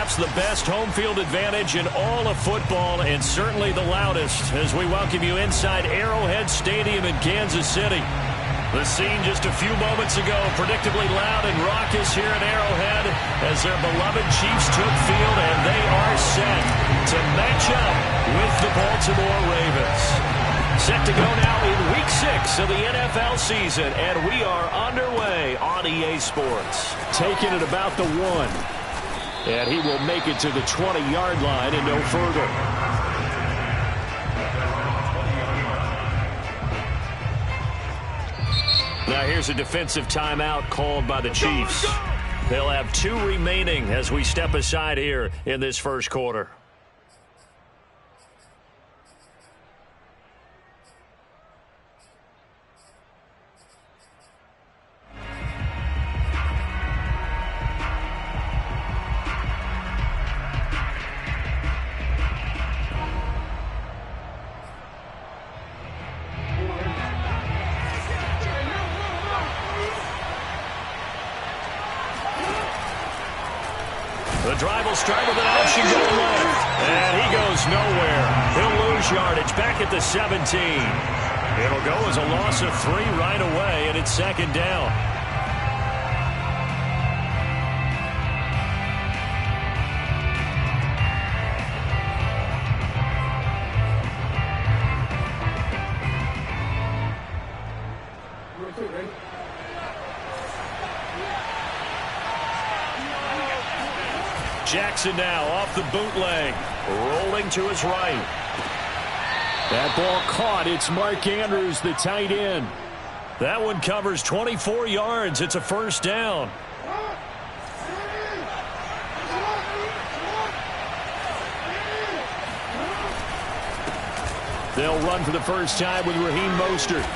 perhaps the best home field advantage in all of football, and certainly the loudest, as we welcome you inside Arrowhead Stadium in Kansas City. The scene just a few moments ago, predictably loud and raucous here at Arrowhead as their beloved Chiefs took field, and they are set to match up with the Baltimore Ravens. Set to go now in Week 6 of the NFL season, and we are underway on EA Sports. Taking it about the 1. And he will make it to the 20-yard line and no further. Now here's a defensive timeout called by the Chiefs. They'll have 2 remaining as we step aside here in this first quarter. The drive will start with an option going left. And he goes nowhere. He'll lose yardage back at the 17. It'll go as a loss of 3 right away, and it's second down. Jackson now off the bootleg, rolling to his right. That ball caught. It's Mark Andrews, the tight end. That one covers 24 yards. It's a first down. They'll run for the first time with Raheem Mostert.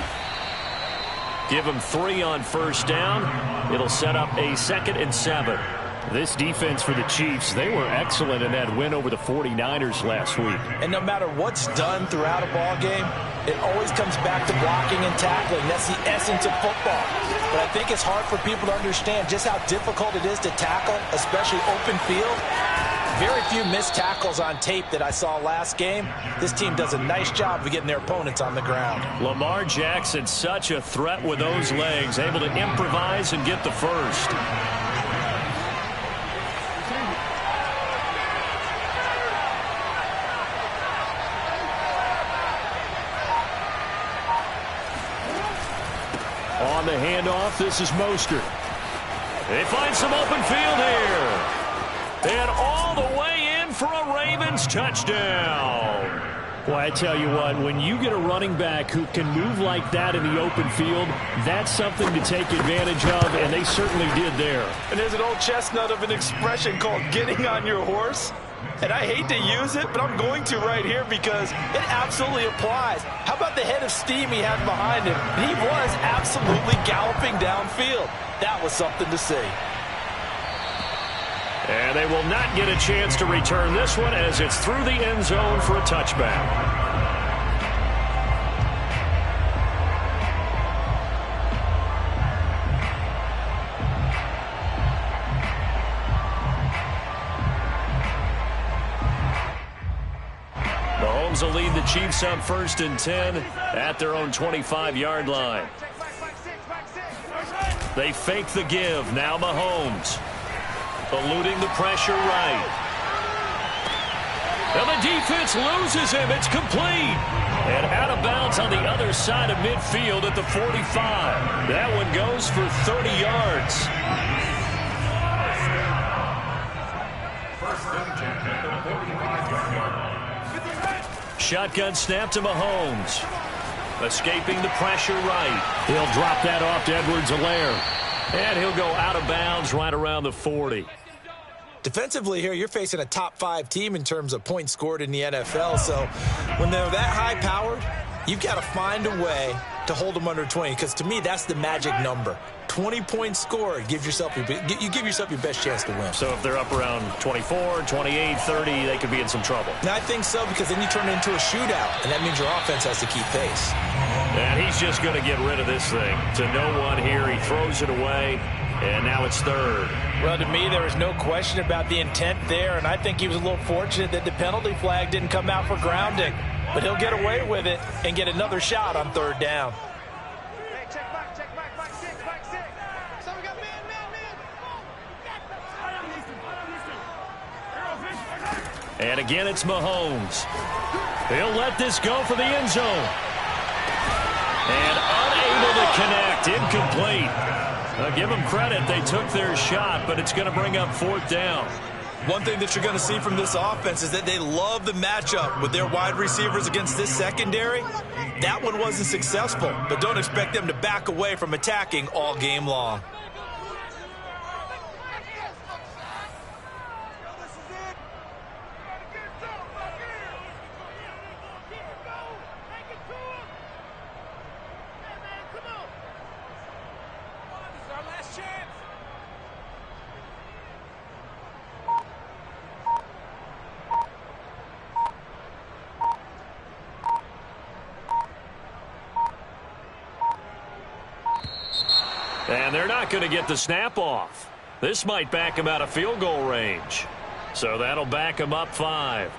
Give him 3 on first down. It'll set up a 2nd and 7. This defense for the Chiefs, they were excellent in that win over the 49ers last week. And no matter what's done throughout a ball game, it always comes back to blocking and tackling. That's the essence of football. But I think it's hard for people to understand just how difficult it is to tackle, especially open field. Very few missed tackles on tape that I saw last game. This team does a nice job of getting their opponents on the ground. Lamar Jackson, such a threat with those legs, able to improvise and get the first. On the handoff, this is Mostert. They find some open field here. And all the way in for a Ravens touchdown. Well, I tell you what, when you get a running back who can move like that in the open field, that's something to take advantage of, and they certainly did there. And there's an old chestnut of an expression called getting on your horse. And I hate to use it, but I'm going to right here because it absolutely applies. How about the head of steam he had behind him? He was absolutely galloping downfield. That was something to see. And they will not get a chance to return this one as it's through the end zone for a touchback. Mahomes will lead the Chiefs up 1st and 10 at their own 25-yard line. They fake the give. Now Mahomes. Eluding the pressure right. And the defense loses him. It's complete. And out of bounds on the other side of midfield at the 45. That one goes for 30 yards. Shotgun snap to Mahomes. Escaping the pressure right. He'll drop that off to Edwards-Helaire. And he'll go out of bounds right around the 40. Defensively here, you're facing a top 5 team in terms of points scored in the NFL. So when they're that high-powered, you've got to find a way to hold them under 20. Because to me, that's the magic number. 20 points scored, you give yourself your best chance to win. So if they're up around 24, 28, 30, they could be in some trouble. And I think so, because then you turn it into a shootout, and that means your offense has to keep pace. And he's just going to get rid of this thing. To no one here. He throws it away, and now it's 3rd. Well, to me, there was no question about the intent there, and I think he was a little fortunate that the penalty flag didn't come out for grounding. But he'll get away with it and get another shot on third down. And again, it's Mahomes. He'll let this go for the end zone. And unable to connect. Incomplete. I'll give them credit. They took their shot, but it's going to bring up fourth down. One thing that you're going to see from this offense is that they love the matchup with their wide receivers against this secondary. That one wasn't successful, but don't expect them to back away from attacking all game long. And they're not going to get the snap off. This might back him out of field goal range. So that'll back him up 5.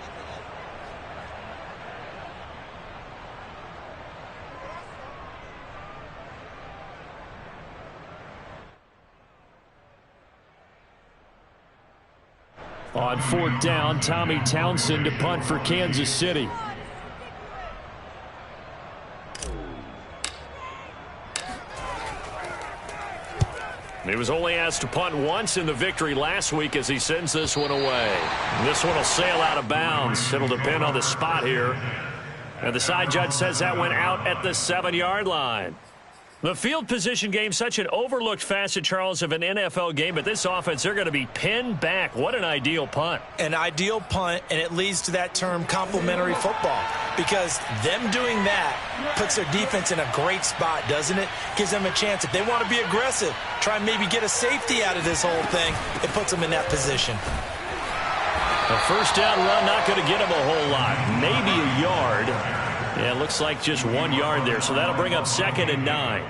On fourth down, Tommy Townsend to punt for Kansas City. He was only asked to punt once in the victory last week as he sends this one away. This one will sail out of bounds. It'll depend on the spot here. And the side judge says that went out at the 7-yard line. The field position game, such an overlooked facet, Charles, of an NFL game. But this offense, they're going to be pinned back. What an ideal punt. An ideal punt, and it leads to that term complementary football. Because them doing that puts their defense in a great spot, doesn't it? Gives them a chance. If they want to be aggressive, try and maybe get a safety out of this whole thing, it puts them in that position. A first down run, not going to get them a whole lot. Maybe a yard. Yeah, it looks like just 1 yard there, so that'll bring up 2nd and 9.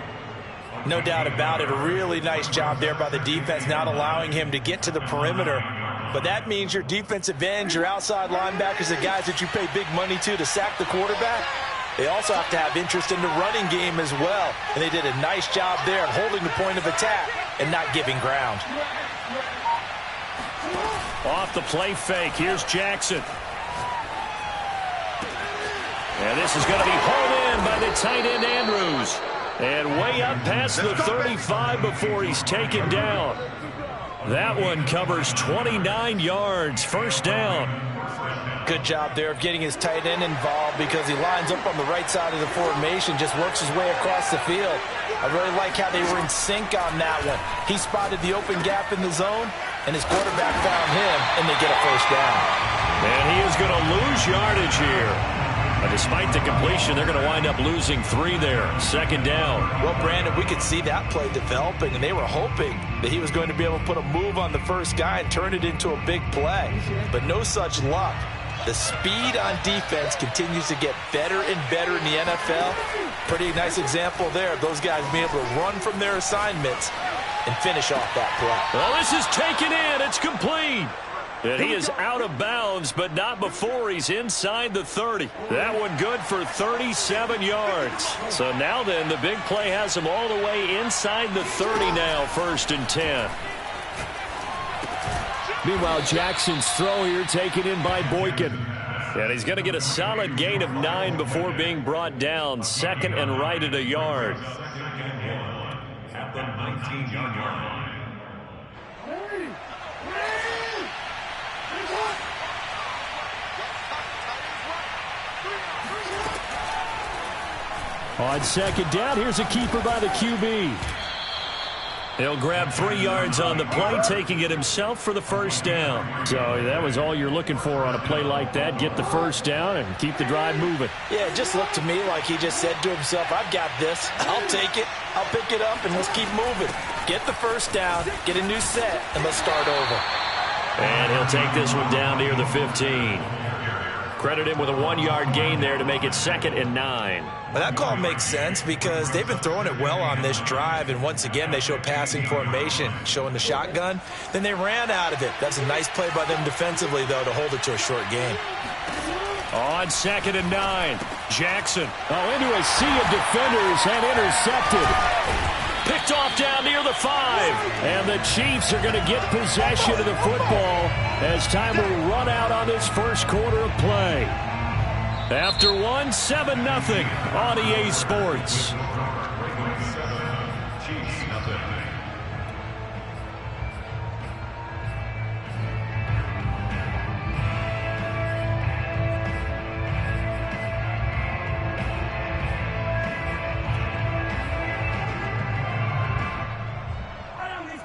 No doubt about it. A really nice job there by the defense, not allowing him to get to the perimeter. But that means your defensive ends, your outside linebackers, the guys that you pay big money to sack the quarterback, they also have to have interest in the running game as well. And they did a nice job there at holding the point of attack and not giving ground. Off the play fake, here's Jackson. And this is going to be hauled in by the tight end Andrews. And way up past the 35 before he's taken down. That one covers 29 yards, first down. Good job there of getting his tight end involved because he lines up on the right side of the formation, just works his way across the field. I really like how they were in sync on that one. He spotted the open gap in the zone, and his quarterback found him, and they get a first down. And he is going to lose yardage here. But despite the completion, they're going to wind up losing 3 there. Second down. Well, Brandon, we could see that play developing, and they were hoping that he was going to be able to put a move on the first guy and turn it into a big play. But no such luck. The speed on defense continues to get better and better in the NFL. Pretty nice example there of those guys being able to run from their assignments and finish off that play. Well, this is taken in. It's complete. And he is out of bounds, but not before he's inside the 30. That one good for 37 yards. So now then, the big play has him all the way inside the 30 now, 1st and 10. Meanwhile, Jackson's throw here taken in by Boykin. And he's going to get a solid gain of 9 before being brought down. 2nd and right at a yard. At the 19-yard line. On 2nd down, here's a keeper by the QB. He'll grab 3 yards on the play, taking it himself for the first down. So that was all you're looking for on a play like that. Get the first down and keep the drive moving. Yeah, it just looked to me like he just said to himself, I've got this. I'll take it. I'll pick it up, and let's keep moving. Get the first down, get a new set, and let's start over. And he'll take this one down near the 15. Credit him with a 1-yard gain there to make it 2nd and 9. Well, that call makes sense because they've been throwing it well on this drive, and once again they show passing formation, showing the shotgun. Then they ran out of it. That's a nice play by them defensively, though, to hold it to a short gain. On 2nd and 9, Jackson. Into a sea of defenders and intercepted. Picked off down near the 5. And the Chiefs are going to get possession of the football as time will run out on this first quarter of play. After 7-0 on EA Sports.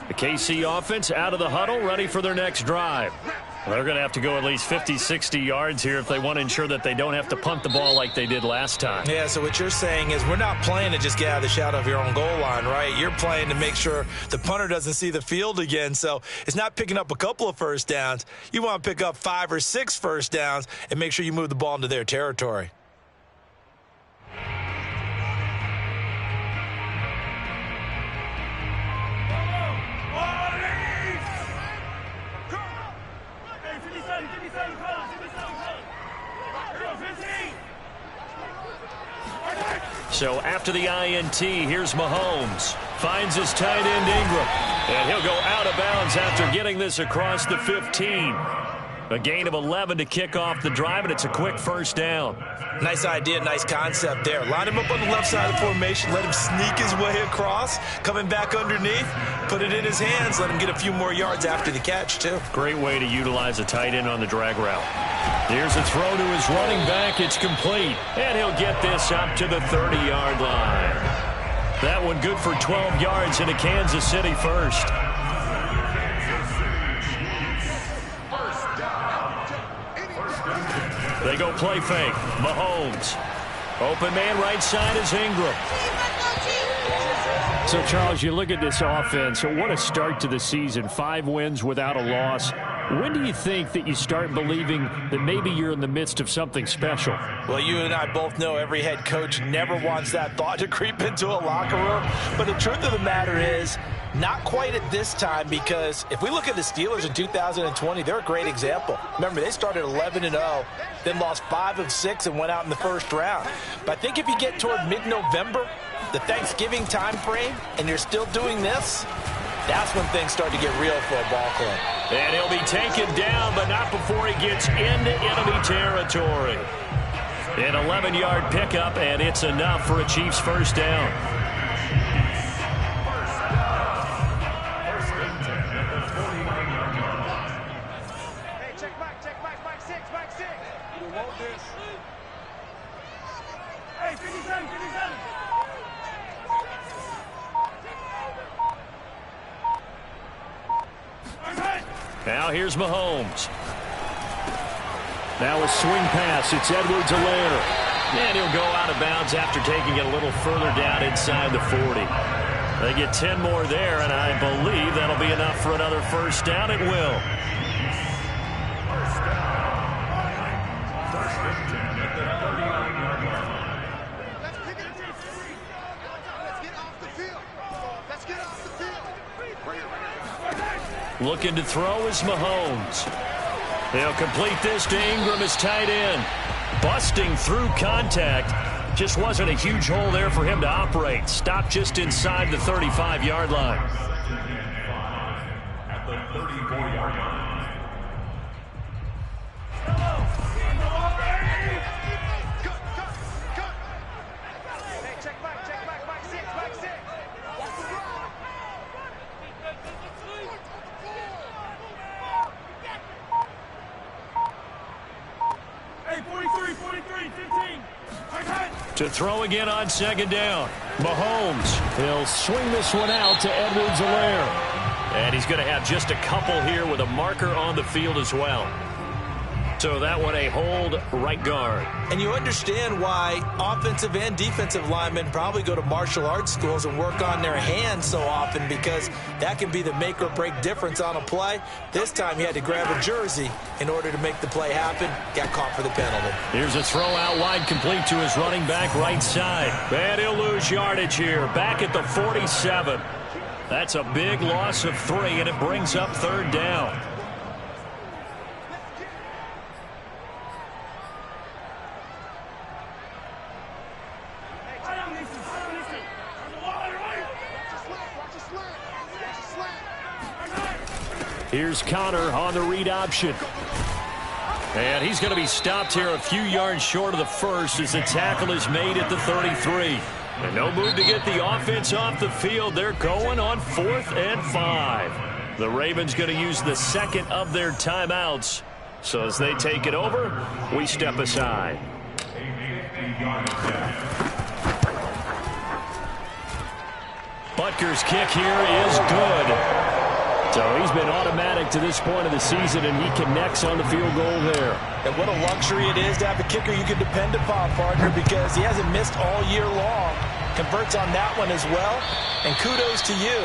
The KC offense out of the huddle, ready for their next drive. They're going to have to go at least 50, 60 yards here if they want to ensure that they don't have to punt the ball like they did last time. Yeah, so what you're saying is we're not playing to just get out of the shadow of your own goal line, right? You're playing to make sure the punter doesn't see the field again. So it's not picking up a couple of first downs. You want to pick up 5 or 6 first downs and make sure you move the ball into their territory. So after the INT, here's Mahomes. Finds his tight end Ingram. And he'll go out of bounds after getting this across the 15. A gain of 11 to kick off the drive, and it's a quick first down. Nice idea, nice concept there. Line him up on the left side of the formation, let him sneak his way across, coming back underneath, put it in his hands, let him get a few more yards after the catch, too. Great way to utilize a tight end on the drag route. Here's a throw to his running back. It's complete, and he'll get this up to the 30-yard line. That one good for 12 yards into Kansas City first. They go play fake. Mahomes. Open man right side is Ingram. So, Charles, you look at this offense. What a start to the season. 5 wins without a loss. When do you think that you start believing that maybe you're in the midst of something special? Well, you and I both know every head coach never wants that thought to creep into a locker room. But the truth of the matter is, not quite at this time, because if we look at the Steelers in 2020, they're a great example. Remember, they started 11-0, then lost 5 of 6 and went out in the first round. But I think if you get toward mid-November, the Thanksgiving time frame, and you're still doing this, that's when things start to get real for a ball club. And he'll be taken down, but not before he gets into enemy territory. An 11-yard pickup, and it's enough for a Chiefs first down. Now here's Mahomes. Now a swing pass. It's Edwards-Helaire. And he'll go out of bounds after taking it a little further down inside the 40. They get 10 more there, and I believe that'll be enough for another first down. It will. Looking to throw is Mahomes. He'll complete this to Ingram as tight end. Busting through contact. Just wasn't a huge hole there for him to operate. Stopped just inside the 35-yard line. At the 34-yard line. To throw again on second down. Mahomes. He'll swing this one out to Edwards-Helaire. And he's going to have just a couple here with a marker on the field as well. So that one a hold right guard. And you understand why offensive and defensive linemen probably go to martial arts schools and work on their hands so often, because that can be the make or break difference on a play. This time he had to grab a jersey in order to make the play happen. Got caught for the penalty. Here's a throw out wide, complete to his running back right side. And he'll lose yardage here. Back at the 47. That's a big loss of 3, and it brings up 3rd down. Here's Connor on the read option. And he's going to be stopped here a few yards short of the first as the tackle is made at the 33. And no move to get the offense off the field. They're going on 4th and 5. The Ravens going to use the second of their timeouts. So as they take it over, we step aside. Butker's kick here is good. So he's been automatic to this point of the season, and he connects on the field goal there. And what a luxury it is to have a kicker you can depend upon, partner, because he hasn't missed all year long. Converts on that one as well. And kudos to you.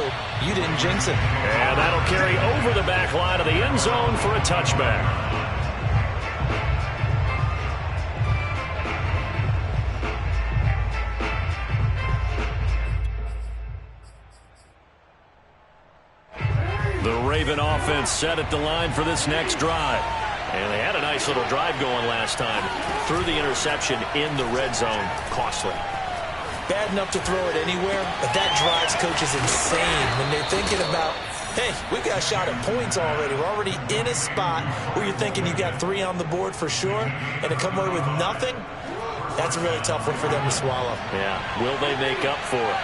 You didn't jinx it. And that'll carry over the back line of the end zone for a touchback. The Raven offense set at the line for this next drive. And they had a nice little drive going last time. Threw the interception in the red zone. Costly. Bad enough to throw it anywhere, but that drives coaches insane when they're thinking about, hey, we've got a shot at points already. We're already in a spot where you're thinking you've got 3 on the board for sure, and to come away with nothing, that's a really tough one for them to swallow. Yeah. Will they make up for it?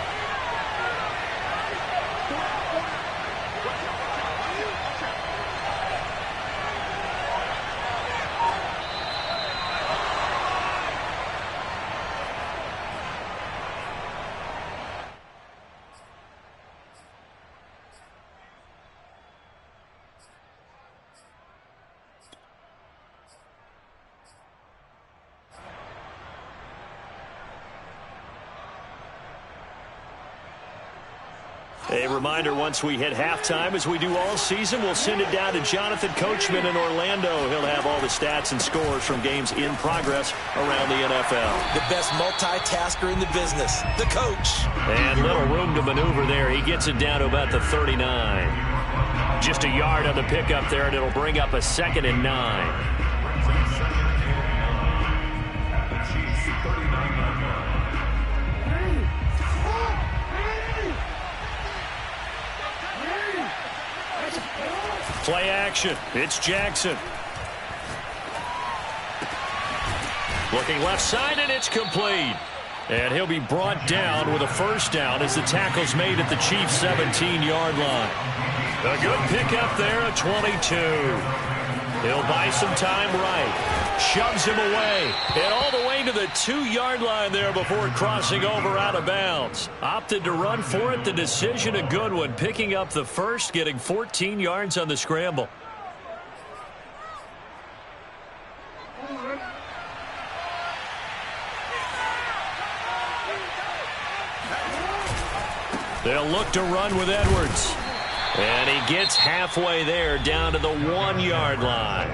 A reminder, once we hit halftime, as we do all season, we'll send it down to Jonathan Coachman in Orlando. He'll have all the stats and scores from games in progress around the NFL. The best multitasker in the business, the coach. And little room to maneuver there. He gets it down to about the 39. Just a yard on the pickup there, and it'll bring up a 2nd and 9. Play action. It's Jackson. Looking left side, and it's complete. And he'll be brought down with a 1st down as the tackle's made at the Chiefs' 17-yard line. A good pickup there at 22. He'll buy some time right. Shoves him away. And all the way to the 2-yard line there before crossing over out of bounds. Opted to run for it. The decision a good one. Picking up the 1st, getting 14 yards on the scramble. They'll look to run with Edwards. And he gets halfway there down to the 1-yard line.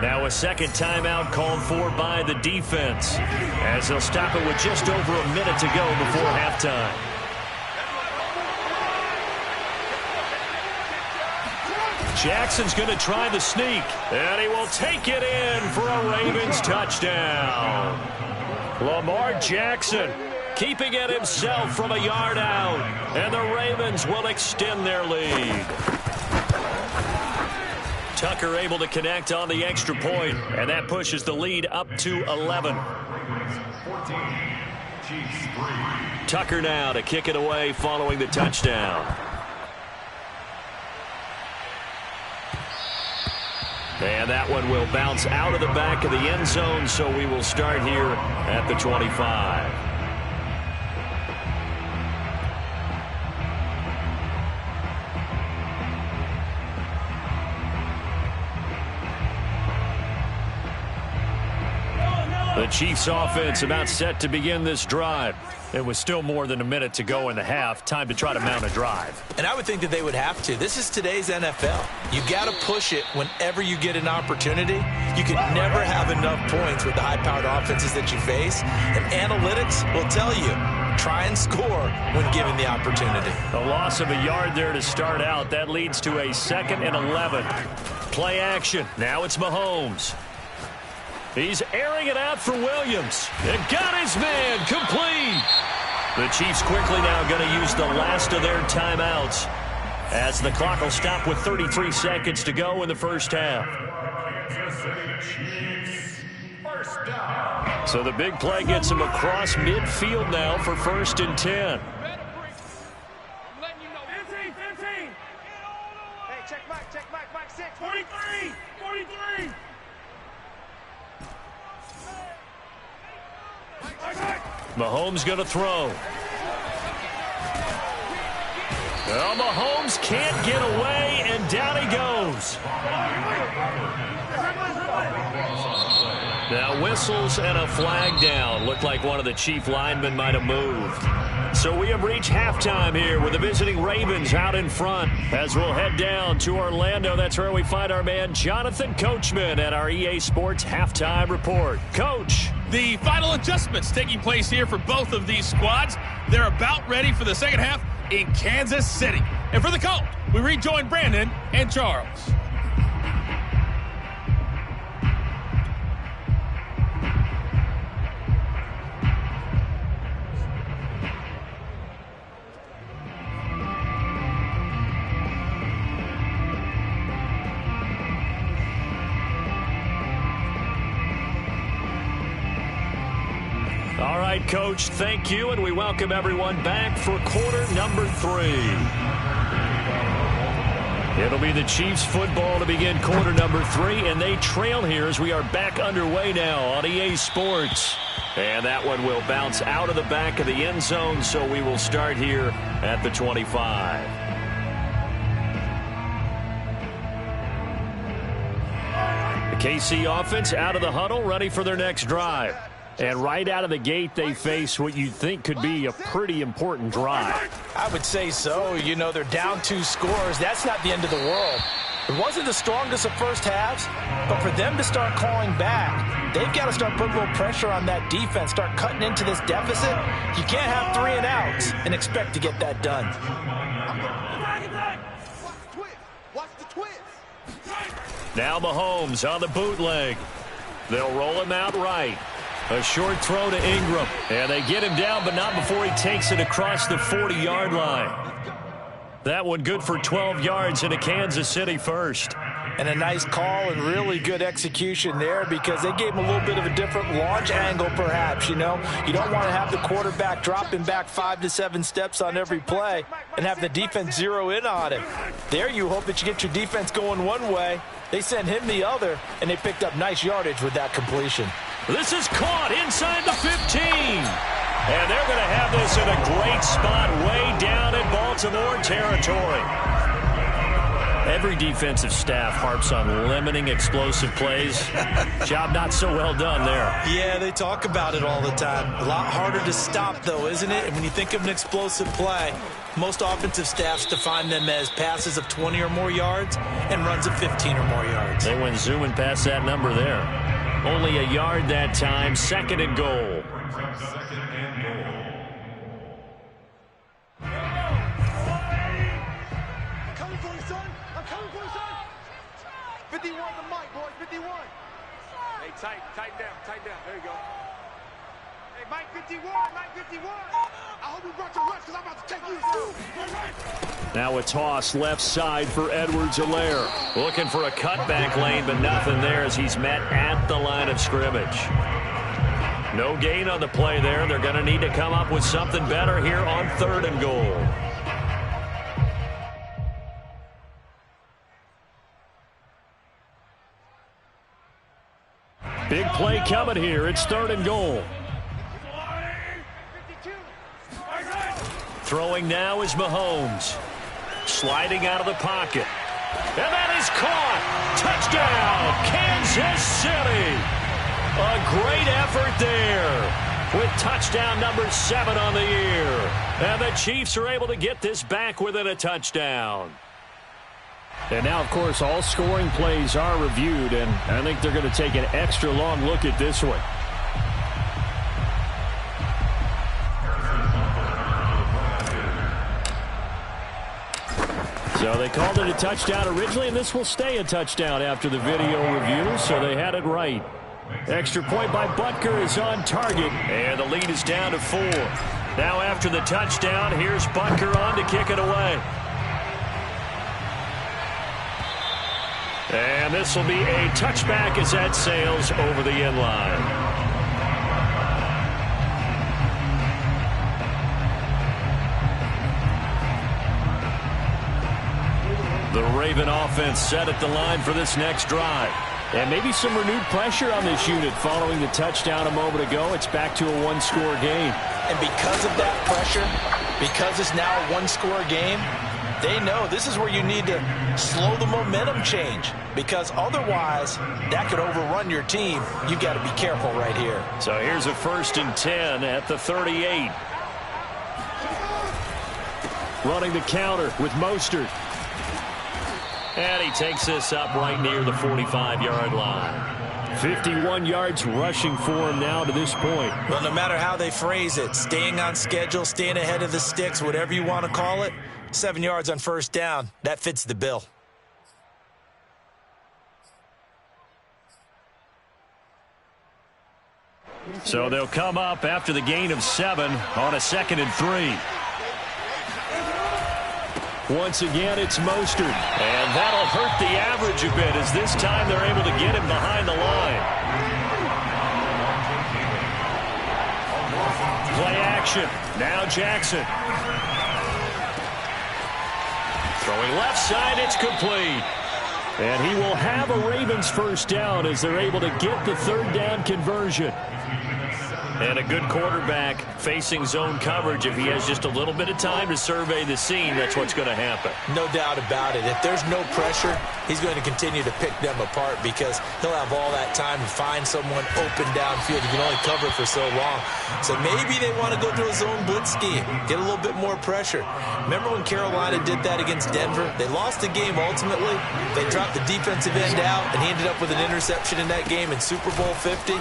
Now a second timeout called for by the defense, as they'll stop it with just over a minute to go before halftime. Jackson's going to try the sneak, and he will take it in for a Ravens touchdown. Lamar Jackson keeping it himself from a yard out, and the Ravens will extend their lead. Tucker able to connect on the extra point, and that pushes the lead up to 11. Tucker now to kick it away following the touchdown. And that one will bounce out of the back of the end zone, so we will start here at the 25. The Chiefs offense about set to begin this drive. It was still more than a minute to go in the half. Time to try to mount a drive. And I would think that they would have to. This is today's NFL. You got to push it whenever you get an opportunity. You can never have enough points with the high-powered offenses that you face. And analytics will tell you, try and score when given the opportunity. A loss of a yard there to start out. That leads to a 2nd and 11. Play action. Now it's Mahomes. He's airing it out for Williams. It got his man complete. The Chiefs quickly now going to use the last of their timeouts as the clock will stop with 33 seconds to go in the first half. So the big play gets him across midfield now for 1st and 10. Check back, 6. 43. Mahomes going to throw. Well, Mahomes can't get away, and down he goes. Now whistles and a flag down. Looked like one of the Chief linemen might have moved. So we have reached halftime here with the visiting Ravens out in front. As we'll head down to Orlando, that's where we find our man Jonathan Coachman at our EA Sports Halftime Report. Coach. The final adjustments taking place here for both of these squads. They're about ready for the second half in Kansas City. And for the Colts, we rejoin Brandon and Charles. All right, Coach, thank you, and we welcome everyone back for quarter number 3. It'll be the Chiefs football to begin quarter number 3, and they trail here as we are back underway now on EA Sports. And that one will bounce out of the back of the end zone, so we will start here at the 25. The KC offense out of the huddle, ready for their next drive. And right out of the gate, they face what you'd think could be a pretty important drive. I would say so. You know, they're down 2 scores. That's not the end of the world. It wasn't the strongest of first halves, but for them to start calling back, they've got to start putting a little pressure on that defense, start cutting into this deficit. You can't have 3 and outs and expect to get that done. Now Mahomes on the bootleg. They'll roll him out right. A short throw to Ingram. And they get him down, but not before he takes it across the 40-yard line. That one good for 12 yards into Kansas City first. And a nice call and really good execution there because they gave him a little bit of a different launch angle perhaps, you know. You don't want to have the quarterback dropping back 5 to 7 steps on every play and have the defense zero in on him. There you hope that you get your defense going one way. They sent him the other, and they picked up nice yardage with that completion. This is caught inside the 15. And they're going to have this in a great spot way down in Baltimore territory. Every defensive staff harps on limiting explosive plays. Job not so well done there. Yeah, they talk about it all the time. A lot harder to stop, though, isn't it? And when you think of an explosive play, most offensive staffs define them as passes of 20 or more yards and runs of 15 or more yards. They went zooming past that number there. Only a yard that time, 2nd and goal. I'm coming for you, son. I'm coming for you, son. 51 the mic, boys. 51. Hey, tighten down. There you go. Hey, Mike 51, Mike 51. I hope you brought your rush because I'm about to take you through. Now a toss left side for Edwards-Helaire. Looking for a cutback lane, but nothing there as he's met at the line of scrimmage. No gain on the play there. They're going to need to come up with something better here on 3rd and goal. Big play coming here. It's 3rd and goal. Throwing now is Mahomes. Sliding out of the pocket. And that is caught. Touchdown, Kansas City. A great effort there with touchdown number 7 on the year. And the Chiefs are able to get this back within a touchdown. And now, of course, all scoring plays are reviewed, and I think they're going to take an extra long look at this one. So they called it a touchdown originally, and this will stay a touchdown after the video review, so they had it right. Extra point by Butker is on target, and the lead is down to 4. Now after the touchdown, here's Butker on to kick it away. And this will be a touchback as that sails over the end line. The Raven offense set at the line for this next drive. And maybe some renewed pressure on this unit following the touchdown a moment ago. It's back to a one-score game. And because of that pressure, because it's now a one-score game, they know this is where you need to slow the momentum change, because otherwise that could overrun your team. You've got to be careful right here. So here's a 1st and 10 at the 38. Running the counter with Mostert. And he takes this up right near the 45-yard line. 51 yards rushing for him now to this point. Well, no matter how they phrase it, staying on schedule, staying ahead of the sticks, whatever you want to call it, 7 yards on 1st down, that fits the bill. So they'll come up after the gain of 7 on a 2nd and 3. Once again, it's Mostert. And that'll hurt the average a bit, as this time they're able to get him behind the line. Play action. Now Jackson. Throwing left side, it's complete. And he will have a Ravens 1st down as they're able to get the 3rd down conversion. And a good quarterback facing zone coverage. If he has just a little bit of time to survey the scene, that's what's going to happen. No doubt about it. If there's no pressure, he's going to continue to pick them apart, because he'll have all that time to find someone open downfield. He can only cover for so long. So maybe they want to go to a zone blitz scheme, get a little bit more pressure. Remember when Carolina did that against Denver? They lost the game ultimately. They dropped the defensive end out, and he ended up with an interception in that game in Super Bowl 50.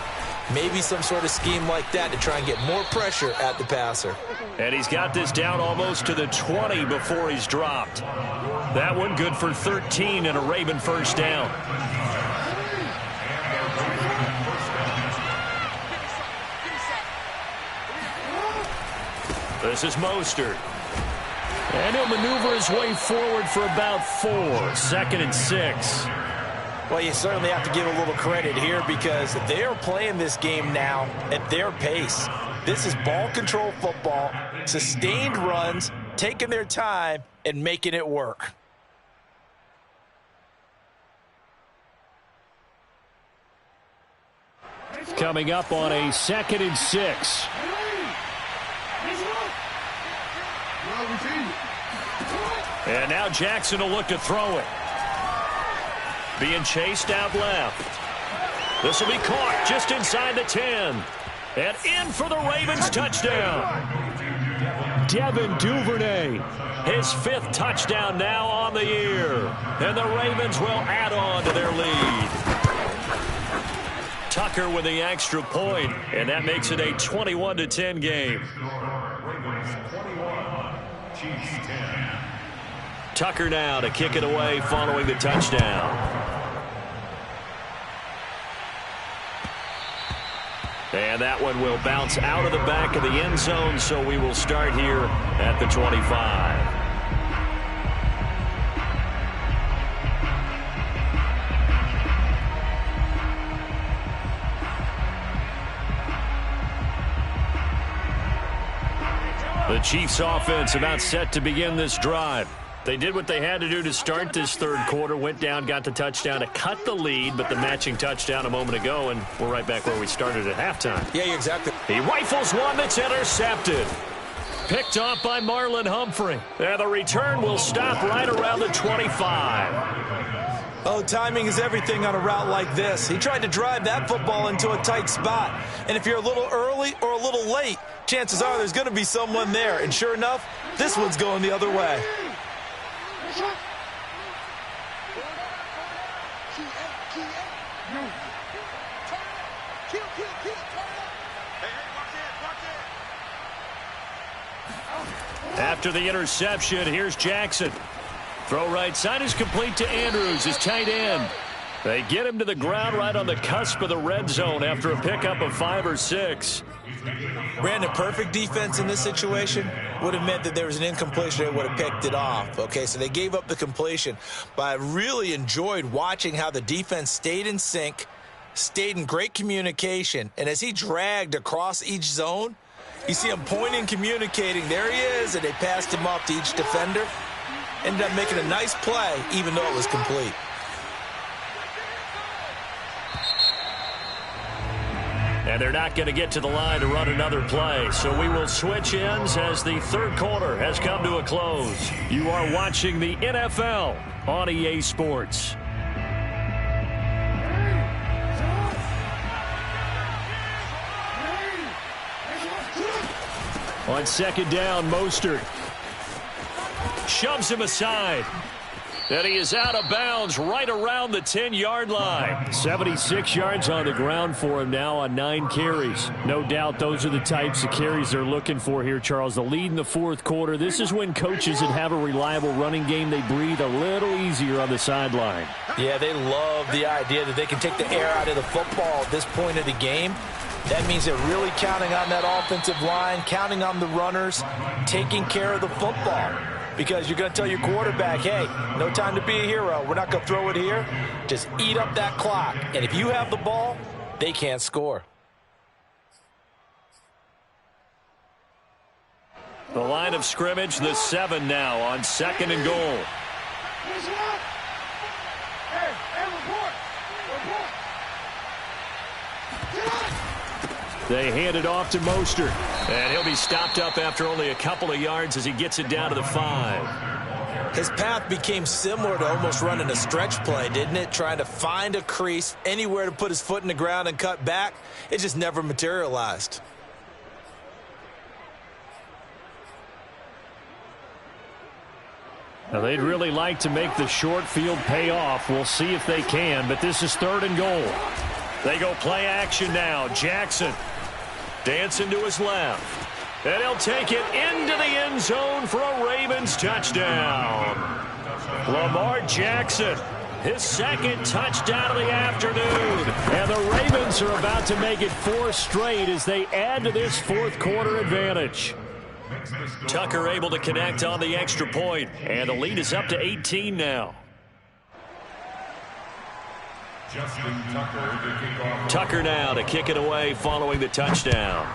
Maybe some sort of scheme like that to try and get more pressure at the passer. And he's got this down almost to the 20 before he's dropped. That one good for 13 and a Raven 1st down. This is Mostert. And he'll maneuver his way forward for about 4. 2nd and 6. Well, you certainly have to give a little credit here, because they are playing this game now at their pace. This is ball control football, sustained runs, taking their time and making it work. Coming up on a 2nd and 6. And now Jackson will look to throw it. Being chased out left. This will be caught just inside the 10. And in for the Ravens touchdown. Devin Duvernay, his 5th touchdown now on the year. And the Ravens will add on to their lead. Tucker with the extra point, and that makes it a 21-10 game. Tucker now to kick it away following the touchdown. And that one will bounce out of the back of the end zone, so we will start here at the 25. The Chiefs offense about set to begin this drive. They did what they had to do to start this 3rd quarter, went down, got the touchdown to cut the lead, but the matching touchdown a moment ago, and we're right back where we started at halftime. Yeah, exactly. He rifles one that's intercepted. Picked off by Marlon Humphrey. And the return will stop right around the 25. Oh, timing is everything on a route like this. He tried to drive that football into a tight spot. And if you're a little early or a little late, chances are there's going to be someone there. And sure enough, this one's going the other way. After the interception, here's Jackson. Throw right side is complete to Andrews, his tight end. They get him to the ground right on the cusp of the red zone after a pickup of 5 or 6. Brandon, perfect defense in this situation would have meant that there was an incompletion. They would have picked it off. Okay, so they gave up the completion. But I really enjoyed watching how the defense stayed in sync, stayed in great communication. And as he dragged across each zone, you see him pointing, communicating. There he is, and they passed him off to each defender. Ended up making a nice play, even though it was complete. And they're not going to get to the line to run another play. So we will switch ends as the third quarter has come to a close. You are watching the NFL on EA Sports. On second down, Mostert shoves him aside. And he is out of bounds right around the 10-yard line. 76 yards on the ground for him now on 9 carries. No doubt those are the types of carries they're looking for here, Charles. The lead in the fourth quarter. This is when coaches that have a reliable running game, they breathe a little easier on the sideline. Yeah, they love the idea that they can take the air out of the football at this point of the game. That means they're really counting on that offensive line, counting on the runners, taking care of the football. Because you're going to tell your quarterback, hey, no time to be a hero. We're not going to throw it here. Just eat up that clock. And if you have the ball, they can't score. The line of scrimmage, the 7 now on second and goal. They hand it off to Mostert. And he'll be stopped up after only a couple of yards as he gets it down to the 5. His path became similar to almost running a stretch play, didn't it? Trying to find a crease, anywhere to put his foot in the ground and cut back. It just never materialized. Now, they'd really like to make the short field pay off. We'll see if they can, but this is third and goal. They go play action now. Jackson dancing to his left. And he'll take it into the end zone for a Ravens touchdown. Lamar Jackson, his second touchdown of the afternoon. And the Ravens are about to make it 4 straight as they add to this fourth quarter advantage. Tucker able to connect on the extra point. And the lead is up to 18 now. Tucker now to kick it away following the touchdown.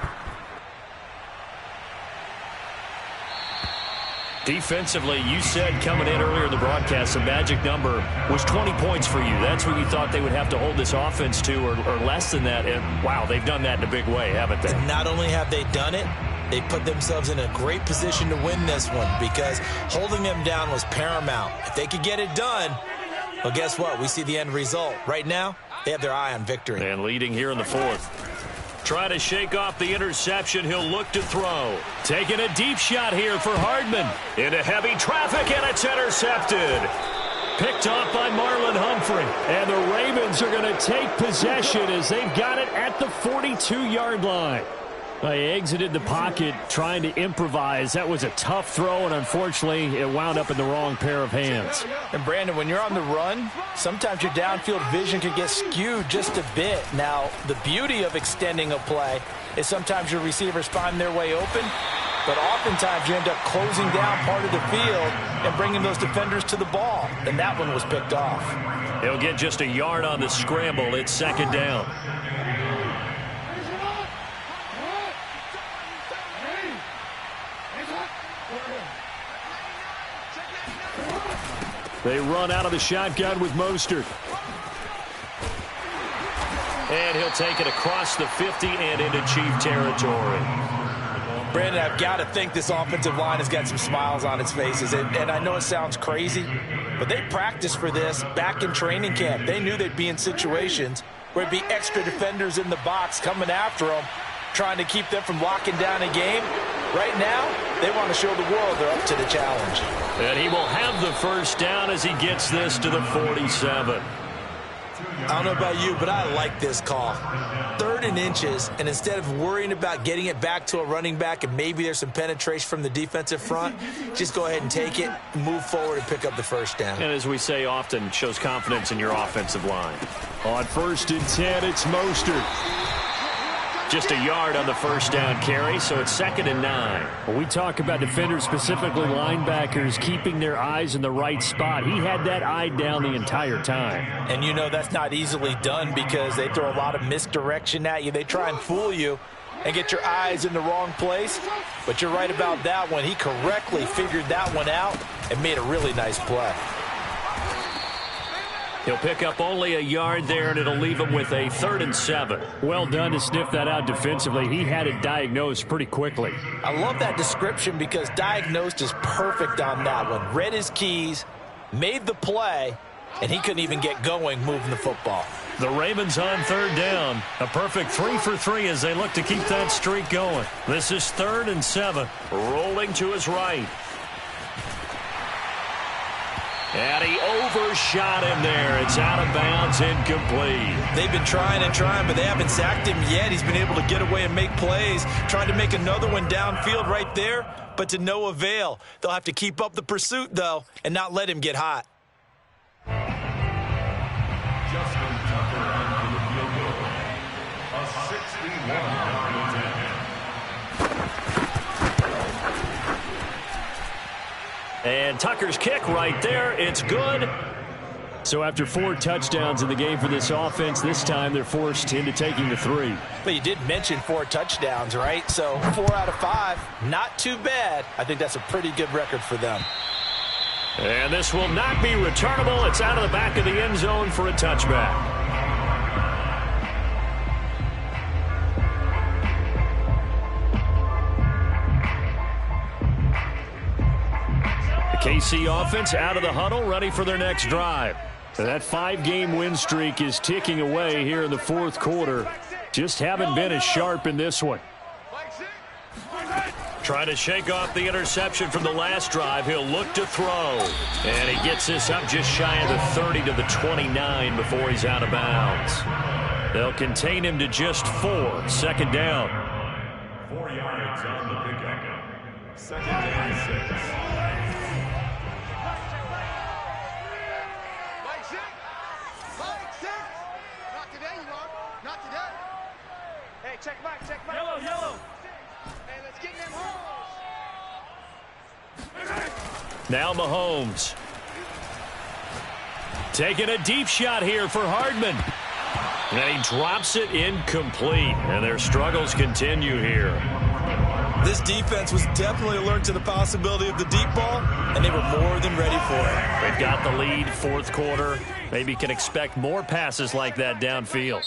Defensively, you said coming in earlier in the broadcast, the magic number was 20 points for you. That's what you thought they would have to hold this offense to, or less than that. And, wow, they've done that in a big way, haven't they? And not only have they done it, they put themselves in a great position to win this one because holding them down was paramount. If they could get it done, well, guess what? We see the end result. Right now, they have their eye on victory. And leading here in the fourth. Trying to shake off the interception. He'll look to throw. Taking a deep shot here for Hardman. Into heavy traffic, and it's intercepted. Picked off by Marlon Humphrey. And the Ravens are going to take possession as they've got it at the 42-yard line. They exited the pocket trying to improvise. That was a tough throw, and unfortunately, it wound up in the wrong pair of hands. And, Brandon, when you're on the run, sometimes your downfield vision can get skewed just a bit. Now, the beauty of extending a play is sometimes your receivers find their way open, but oftentimes you end up closing down part of the field and bringing those defenders to the ball, and that one was picked off. He'll get just a yard on the scramble. It's second down. They run out of the shotgun with Mostert. And he'll take it across the 50 and into Chief territory. Brandon, I've got to think this offensive line has got some smiles on its faces. And I know it sounds crazy, But they practiced for this back in training camp. They knew they'd be in situations where it'd be extra defenders in the box coming after them, trying to keep them from locking down a game. Right now, they want to show the world they're up to the challenge. And he will have the first down as he gets this to the 47. I don't know about you, but I like this call. 3rd and inches, and instead of worrying about getting it back to a running back and maybe there's some penetration from the defensive front, just go ahead and take it, move forward, and pick up the first down. And as we say often, shows confidence in your offensive line. On 1st and 10, it's Mostert. Just a yard on the first down carry, so it's 2nd and 9. When we talk about defenders, specifically linebackers, keeping their eyes in the right spot, he had that eye down the entire time. And you know that's not easily done because they throw a lot of misdirection at you. They try and fool you and get your eyes in the wrong place. But you're right about that one. He correctly figured that one out and made a really nice play. He'll pick up only a yard there, and it'll leave him with a 3rd and 7. Well done to sniff that out defensively. He had it diagnosed pretty quickly. I love that description because diagnosed is perfect on that one. Read his keys, made the play, and he couldn't even get going moving the football. The Ravens on 3rd down. A perfect 3 for 3 as they look to keep that streak going. This is 3rd and 7. Rolling to his right. And he overshot him there. It's out of bounds, incomplete. They've been trying and trying, but they haven't sacked him yet. He's been able to get away and make plays. Trying to make another one downfield right there, but to no avail. They'll have to keep up the pursuit, though, and not let him get hot. Justin Tucker on the field goal. A 61-yard attempt. And Tucker's kick right there. It's good. So after 4 touchdowns in the game for this offense, this time they're forced into taking the 3. But you did mention 4 touchdowns, right? So 4 out of 5, not too bad. I think that's a pretty good record for them. And this will not be returnable. It's out of the back of the end zone for a touchback. KC offense out of the huddle, ready for their next drive. So that 5-game win streak is ticking away here in the 4th quarter. Just haven't been as sharp in this one. Trying to shake off the interception from the last drive. He'll look to throw. And he gets this up just shy of the 30 to the 29 before he's out of bounds. They'll contain him to just 4. 2nd down. 4 yards on the pickup. 2nd and 6. Check back. Yellow. Hey, let's get them holes. Now Mahomes. Taking a deep shot here for Hardman. And he drops it incomplete. And their struggles continue here. This defense was definitely alert to the possibility of the deep ball, and they were more than ready for it. They've got the lead, 4th quarter. Maybe can expect more passes like that downfield.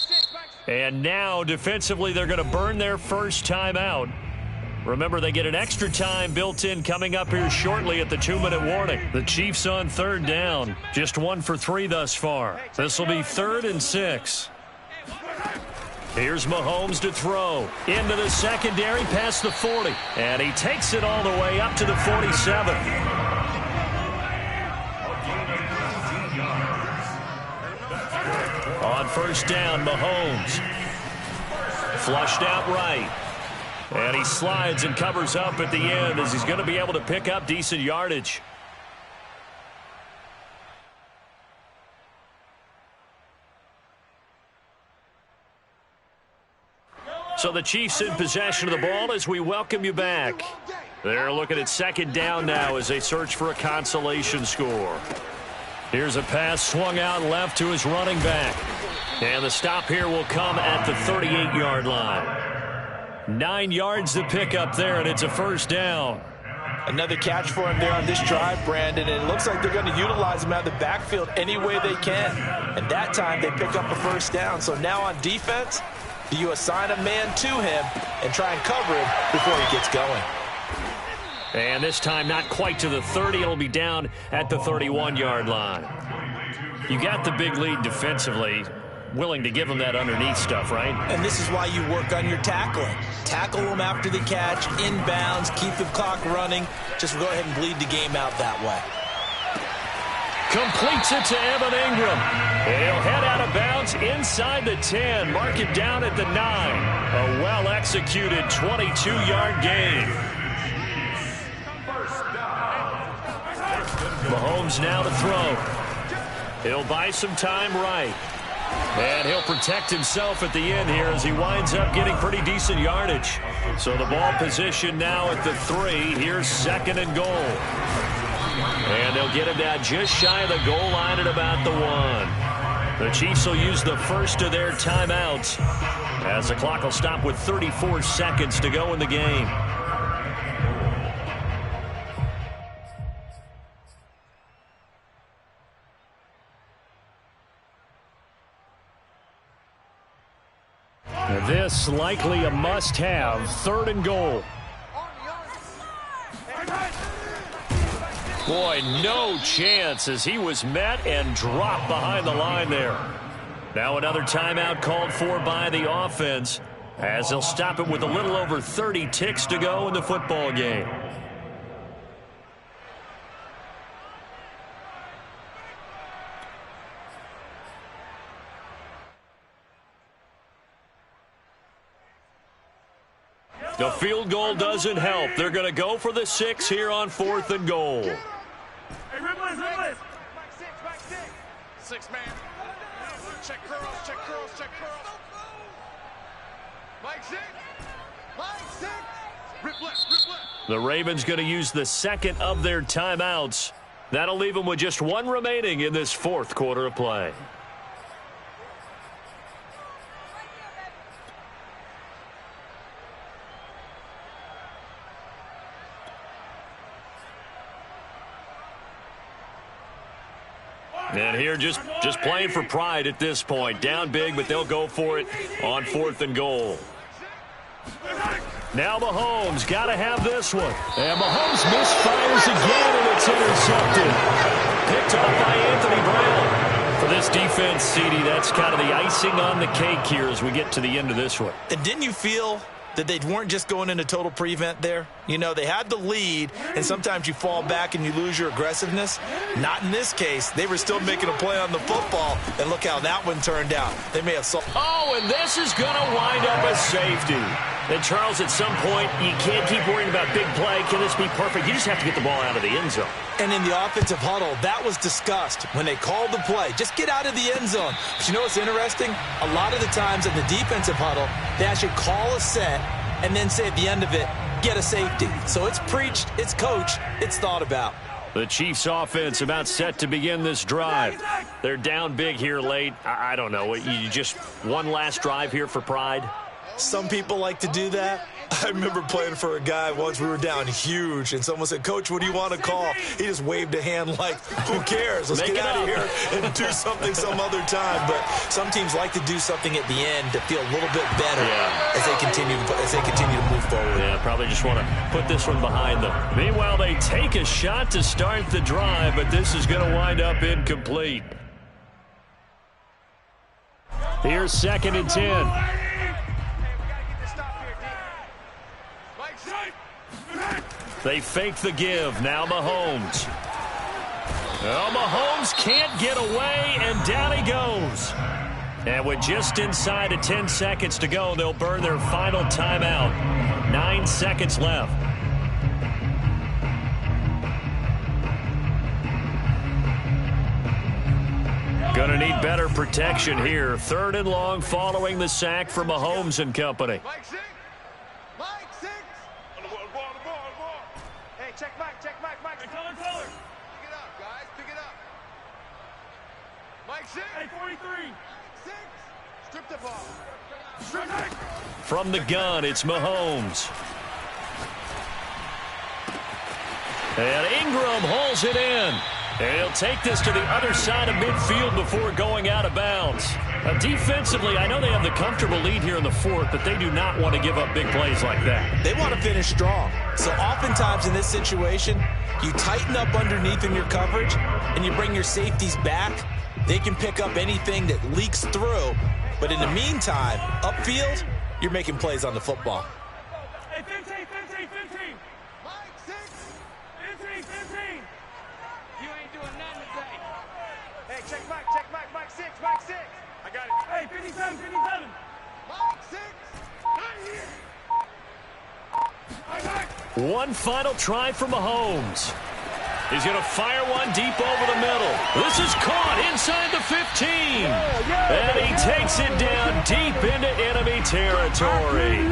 And now, defensively, they're going to burn their first time out. Remember, they get an extra time built in coming up here shortly at the 2-minute warning. The Chiefs on 3rd down. Just 1 for 3 thus far. This will be 3rd and 6. Here's Mahomes to throw. Into the secondary, past the 40. And he takes it all the way up to the 47. On 1st down, Mahomes. Flushed out right. And he slides and covers up at the end as he's going to be able to pick up decent yardage. So the Chiefs in possession of the ball as we welcome you back. They're looking at 2nd down now as they search for a consolation score. Here's a pass swung out left to his running back. And the stop here will come at the 38-yard line. 9 yards to pick up there, and it's a 1st down. Another catch for him there on this drive, Brandon, and it looks like they're going to utilize him out of the backfield any way they can. And that time they pick up a 1st down. So now on defense, do you assign a man to him and try and cover him before he gets going? And this time not quite to the 30. It'll be down at the 31-yard line. You got the big lead defensively. Willing to give them that underneath stuff, right? And this is why you work on your tackling. Tackle them after the catch, inbounds, keep the clock running. Just go ahead and bleed the game out that way. Completes it to Evan Ingram. He'll head out of bounds inside the 10. Mark it down at the 9. A well-executed 22-yard gain. Mahomes now to throw. He'll buy some time right. And he'll protect himself at the end here as he winds up getting pretty decent yardage. So the ball position now at the 3. Here's 2nd and goal. And they'll get him down just shy of the goal line at about the 1. The Chiefs will use the first of their timeouts as the clock will stop with 34 seconds to go in the game. This likely a must-have. 3rd and goal. Boy, no chance as he was met and dropped behind the line there. Now another timeout called for by the offense as they'll stop it with a little over 30 ticks to go in the football game. The field goal doesn't help. They're going to go for the 6 here on 4th and goal. Hey, Ripley's. Mike 6. 6 man. Check curls. Mike 6. Rip left. The Ravens going to use the 2nd of their timeouts. That'll leave them with just 1 remaining in this 4th quarter of play. And here just playing for pride at this point. Down big, but they'll go for it on 4th and goal. Now Mahomes got to have this one. And Mahomes misfires again, and it's intercepted. Picked off by Anthony Brown. For this defense, CD, that's kind of the icing on the cake here as we get to the end of this one. And didn't you feel that they weren't just going into total prevent there? You know, they had the lead, and sometimes you fall back and you lose your aggressiveness. Not in this case. They were still making a play on the football, and look how that one turned out. They may have... Oh, and this is going to wind up a safety. And, Charles, at some point, you can't keep worrying about big play. Can this be perfect? You just have to get the ball out of the end zone. And in the offensive huddle, that was discussed when they called the play. Just get out of the end zone. But you know what's interesting? A lot of the times in the defensive huddle, they actually call a set and then say at the end of it, get a safety. So it's preached, it's coached, it's thought about. The Chiefs offense about set to begin this drive. They're down big here late. I don't know. You just one last drive here for pride? Some people like to do that. I remember playing for a guy once. We were down huge, and someone said, Coach, what do you want to call? He just waved a hand like, who cares? Let's get out of here and do something some other time. But some teams like to do something at the end to feel a little bit better as they continue to move forward. Yeah, probably just want to put this one behind them. Meanwhile, they take a shot to start the drive, but this is going to wind up incomplete. Here's 2nd and 10. They fake the give. Now Mahomes. Well, Mahomes can't get away, and down he goes. And with just inside of 10 seconds to go, they'll burn their final timeout. 9 seconds left. Gonna need better protection here. 3rd and long following the sack from Mahomes and company. Mike 6. Hey, check Mike. Hey, color. Pick it up, guys. Pick it up. Mike 6. Hey, 43. 6. Strip the ball. From the gun, it's Mahomes. And Ingram hauls it in. And he'll take this to the other side of midfield before going out of bounds. Defensively, I know they have the comfortable lead here in the fourth, but they do not want to give up big plays like that. They want to finish strong. So oftentimes in this situation, you tighten up underneath in your coverage, and you bring your safeties back. They can pick up anything that leaks through. But in the meantime, upfield, you're making plays on the football. Hey, 15. Mike, 6. 15. You ain't doing nothing today. Hey, check Mike, Mike 6. I got it. Hey, 57. Mike 6. Not here. One final try for Mahomes. He's going to fire one deep over the middle. This is caught inside the 15. And he takes it down deep into enemy territory.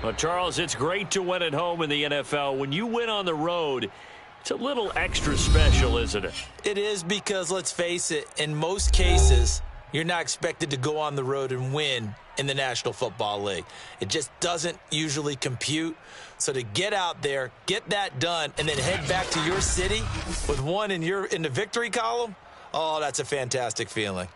Well, Charles, it's great to win at home in the NFL. When you win on the road, it's a little extra special, isn't it? It is, because let's face it, in most cases, you're not expected to go on the road and win in the National Football League. It just doesn't usually compute. So to get out there, get that done, and then head back to your city with one in the victory column, oh, that's a fantastic feeling.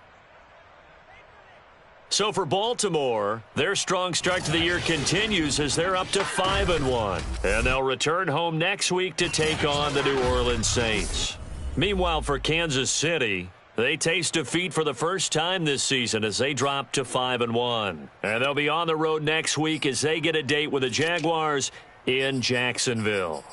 So for Baltimore, their strong start to the year continues as they're up to 5-1. And they'll return home next week to take on the New Orleans Saints. Meanwhile, for Kansas City, they taste defeat for the first time this season as they drop to 5-1. And they'll be on the road next week as they get a date with the Jaguars in Jacksonville.